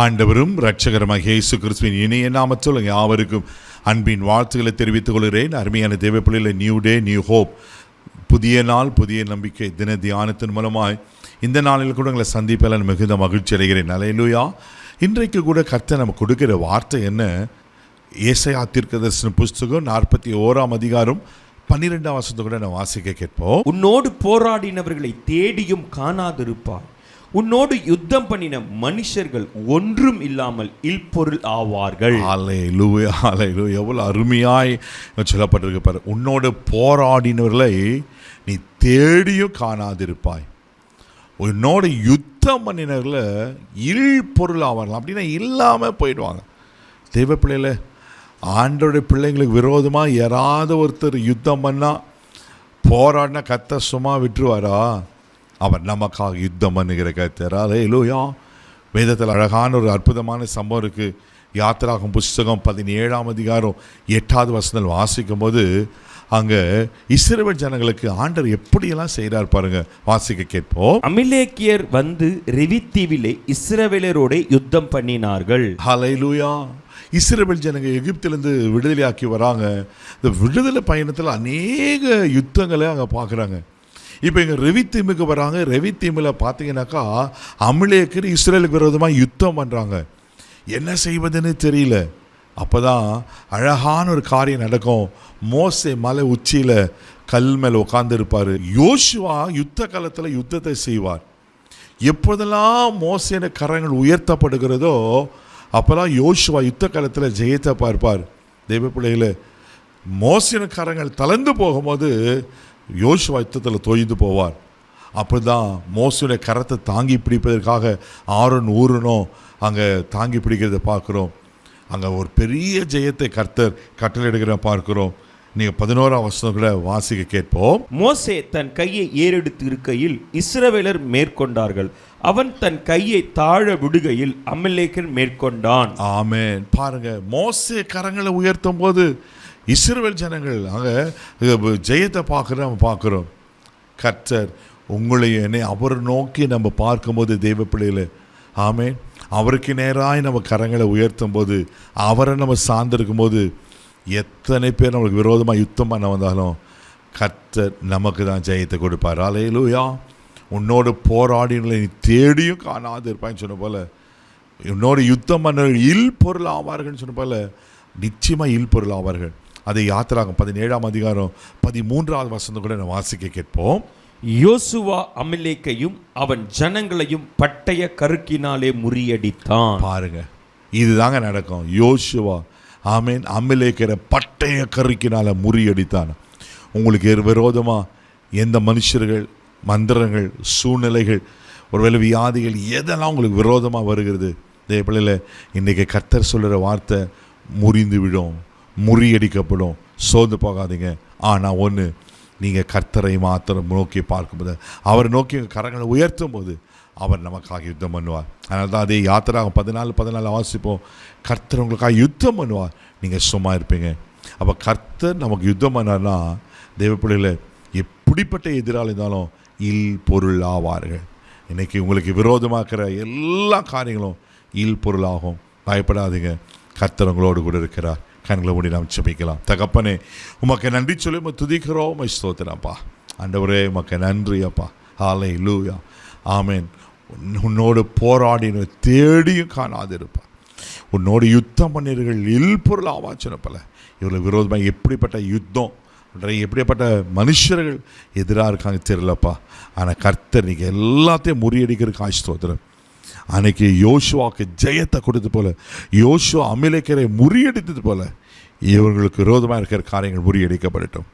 ஆண்டவரும் இரட்சகருமாகிய இயேசு கிறிஸ்துவின் இனிய நாமத்தில் யாவருக்கும் அன்பின் வாழ்த்துக்களை தெரிவித்துக் கொள்கிறேன். அருமையான தேவ பிள்ளைகளை, நியூ டே நியூ ஹோப், புதிய நாள் புதிய நம்பிக்கை தின தியானத்தின் மூலமாய் இந்த நாளில் கூட உங்களை சந்திப்பதில் மிகுந்த மகிழ்ச்சி அடைகிறேன். அல்லேலூயா. இன்றைக்கு கூட கர்த்தர் நமக்கு கொடுக்கிற வார்த்தை என்ன? ஏசாயா தீர்க்கதரிசன புஸ்தகம் 41 அதிகாரம் 12 வசனத்தை கூட நான் வாசிக்க கேட்போம். உன்னோடு போராடினவர்களை தேடியும் காணாதிருப்பார், உன்னோடு யுத்தம் பண்ணின மனுஷர்கள் ஒன்றும் இல்லாமல் இல்பொருள் ஆவார்கள். அல்லேலூயா, அல்லேலூயா. எவ்வளவு அருமையாய் சொல்லப்பட்டிருக்கு பாரு. உன்னோடு போராடினவர்களை நீ தேடியும் காணாதிருப்பாய், உன்னோடு யுத்தம் பண்ணினவர்களை இல்பொருள் ஆவார்கள். அப்படின்னா இல்லாமல் போயிடுவாங்க. தெய்வ பிள்ளைகளை, ஆண்டோடைய பிள்ளைங்களுக்கு விரோதமாக யாராவது ஒருத்தர் யுத்தம் பண்ணால் போராடினா கர்த்தர் சும்மா விட்டுருவாரா? அவர் நமக்காக யுத்தம் பண்ணுகிற கர்த்தர். அல்லேலூயா. வேதத்தில் அழகான ஒரு அற்புதமான சம்பவம் இருக்குது. யாத்திராகமம் புஸ்தகம் 17 அதிகாரம் 8 வசனத்தில் வாசிக்கும் போது அங்கே இஸ்ரவேல் ஜனங்களுக்கு ஆண்டவர் எப்படியெல்லாம் செய்கிறார் பாருங்க, வாசிக்க கேட்போம். அமிலேக்கியர் வந்து ரெவித்தீவிலே இஸ்ரவேலரோட யுத்தம் பண்ணினார்கள். அல்லேலூயா. இஸ்ரவேல் ஜனங்க எகிப்திலிருந்து விடுதலையாக்கி வராங்க. இந்த விடுதலை பயணத்தில் அநேக யுத்தங்களை அங்கே பார்க்குறாங்க. இப்போ இங்கே ரெவித்தீமுக்கு வராங்க. ரெவித்தீமில் பார்த்தீங்கன்னாக்கா அமிலேக்கியர் இஸ்ரேலுக்கு விரோதமாக யுத்தம் பண்ணுறாங்க. என்ன செய்வதுன்னு தெரியல. அப்போ தான் அழகான ஒரு காரியம் நடக்கும். மோசே மலை உச்சியில் கல் மேலே உட்காந்துருப்பார். யோசுவா யுத்த காலத்தில் யுத்தத்தை செய்வார். எப்போதெல்லாம் மோசேன கரங்கள் உயர்த்தப்படுகிறதோ அப்போதான் யோசுவா யுத்த காலத்தில் ஜெயத்தை பார்ப்பார். தெய்வ பிள்ளைகளை, மோசேன கரங்கள் தளர்ந்து போகும்போது யோசுவா யுத்தத்தில் தொய்ந்து போவார். அப்படி தான் மோசேனுடைய கரத்தை தாங்கி பிடிப்பதற்காக ஆரோன் ஊரனும் அங்கே தாங்கி பிடிக்கிறத பார்க்குறோம். அங்கே ஒரு பெரிய ஜெயத்தை கர்த்தர் கட்டளையிடுகிற பார்க்கிறோம். நீங்கள் 11 வசனம் கூட வாசிக்க கேட்போம். மோசே தன் கையை ஏறெடுத்து இருக்கையில் இஸ்ரவேலர் மேற்கொண்டார்கள், அவன் தன் கையை தாழ விடுகையில் அமிலேக்கியர் மேற்கொண்டான். ஆமென். பாருங்க, மோசே கரங்களை உயர்த்தும் போது இஸ்ரவேல் ஜனங்கள் அங்கே ஜெயத்தை பார்க்குறோம். கர்த்தர் உங்களை என்னை அவர் நோக்கி நம்ம பார்க்கும்போது தெய்வ பிள்ளைகளை, ஆமென், அவருக்கு நேராக நம்ம கரங்களை உயர்த்தும் போது, அவரை நம்ம சார்ந்திருக்கும் போது, எத்தனை பேர் நம்மளுக்கு விரோதமாக யுத்தம் பண்ண வந்தாலும் கர்த்தர் நமக்கு தான் ஜெயத்தை கொடுப்பார். அல்லேலூயா. உன்னோடு போராடினவர்களை நீ தேடியும் காணாது இருப்பான்னு சொன்ன போல், உன்னோடு யுத்தம் பண்ணவர்கள் இல்பொருள் ஆவார்கள்னு சொன்ன போல் நிச்சயமாக இல்பொருள் ஆவார்கள். அதை யாத்திராகமம் 17 அதிகாரம் 13 வசனம் கூட நான் வாசிக்க கேட்போம். யோசுவா அமிலேக்கையும் அவன் ஜனங்களையும் பட்டய கருக்கினாலே முறியடித்தான். பாருங்க, இதுதாங்க நடக்கும். யோசுவா, ஆமென், அமிலேக்கிற பட்டய கருக்கினால முறியடித்தான். உங்களுக்கு விரோதமாக எந்த மனுஷர்கள், மந்திரங்கள், சூழ்நிலைகள், ஒருவேளை வியாதிகள், எதெல்லாம் உங்களுக்கு விரோதமாக வருகிறது, இதே பிள்ளைல இன்றைக்கி கர்த்தர் சொல்கிற வார்த்தை, முறிந்து விடும், முறியடிக்கப்படும். சோர்ந்து போகாதீங்க. ஆனால் ஒன்று, நீங்கள் கர்த்தரை மாத்திரம் நோக்கி பார்க்கும்போது, அவரை நோக்கி கரங்களை உயர்த்தும் போது அவர் நமக்காக யுத்தம் பண்ணுவார். அதனால தான் அதே யாத்திராகமம் 14 வாசிப்போம். கர்த்தர் உங்களுக்காக யுத்தம் பண்ணுவார், நீங்கள் சும்மா இருப்பீங்க. அப்போ கர்த்தர் நமக்கு யுத்தம் பண்ணார்னா தெய்வ பிள்ளைகளை, எப்படிப்பட்ட எதிராளி இருந்தாலும் இல் பொருள் ஆவார்கள். இன்றைக்கி உங்களுக்கு விரோதமாக்குற எல்லா காரியங்களும் இல் பொருளாகும். பயப்படாதீங்க, கர்த்தர் உங்களோடு கூட இருக்கிறார். கண்களை மூடி நாம் ஜெபிக்கலாம். தகப்பனே, உமக்கு நன்றி சொல்லி உம்மை துதிக்கிறோம், உம்மை ஸ்தோத்திரம்ப்பா. ஆண்டவரே, உமக்கு நன்றி அப்பா. அல்லேலூயா. ஆமென். உன்னோடு போராடின தேடியும் காணாதிருப்பார், உன்னோடு யுத்தம் பண்ணினவர்கள் இல்பொருள் ஆவாச்சுனப்பல. இவ்வளோ விரோதமாக எப்படிப்பட்ட யுத்தம், எப்படிப்பட்ட மனுஷர்கள் எதிராக இருக்காங்க தெரியலப்பா. ஆனால் கர்த்தர் நீங்கள் எல்லாத்தையும் முறியடிக்கிறதுக்கு ஸ்தோத்திரம். அன்னைக்கு யோசுவாவுக்கு ஜெயத்தை கொடுத்தது போல, யோசுவா அமிலேக்கியரை முறியடித்தது போல, இவர்களுக்கு விரோதமாக இருக்கிற காரியங்கள் முறியடிக்கப்படட்டும்.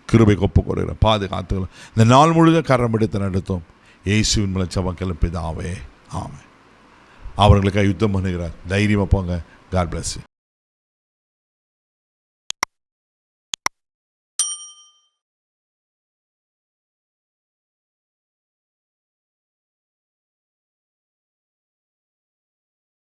கிருபை ஒப்பு கொடுக்கிறேன், பாதுகாத்துக்கலாம். இந்த நாள் முழுவதும் கரம் எடுத்து நடத்தும். இயேசுவின் மூலம் ஜெபம் பிதாவே, ஆமென். அவர்களுக்காக யுத்தம் பண்ணுகிறார். தைரியமாக போங்க. God bless you.